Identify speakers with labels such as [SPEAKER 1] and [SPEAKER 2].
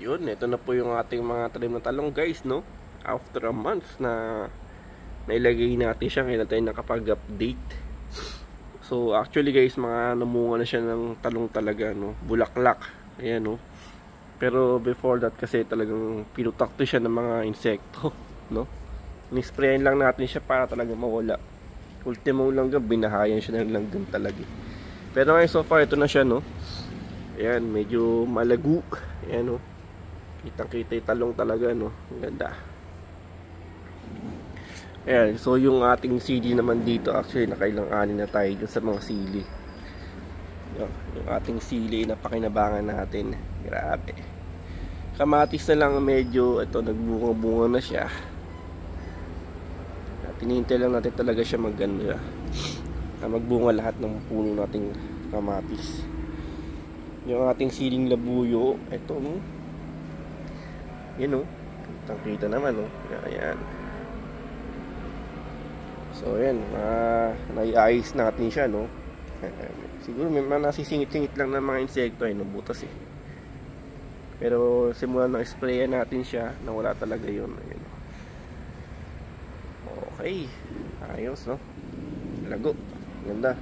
[SPEAKER 1] Yun, ito na po yung ating mga talim na talong guys, no? After a month na nailagay natin siya, kailan tayo nakapag-update. So actually guys, mga namunga na siya ng talong talaga, no? Bulaklak. Ayan, no? Pero before that kasi talagang pinutakto siya ng mga insekto, no? Nisprayan lang natin siya para talaga mawala. Ultimo langgam, binahayan siya ng langgam talaga. Pero ngayon so far, ito na siya, no? Ayan, medyo malago. Ayan, no? Kitang-kita yung talong talaga, no? Ang ganda. Ayan, so yung ating sili naman dito, actually nakailang ani na tayo dun sa mga sili. Yung ating sili na pakinabangan natin. Grabe. Kamatis na lang medyo, ito, nagbunga-bunga na siya. Tinihintay lang natin talaga siya magbunga lahat ng puno nating kamatis. Yung ating siling labuyo, ito, no? Yan, no? Kitang-kita naman, no? Ayan. So, ayan. Naiayos natin siya, no? Siguro may mga nasisingit-singit lang ng mga insekto, ay nabutas, eh. Pero, simula na sprayan natin siya, nawala talaga yun. Ayan. Okay. Ayos, no? Lago. Ganda.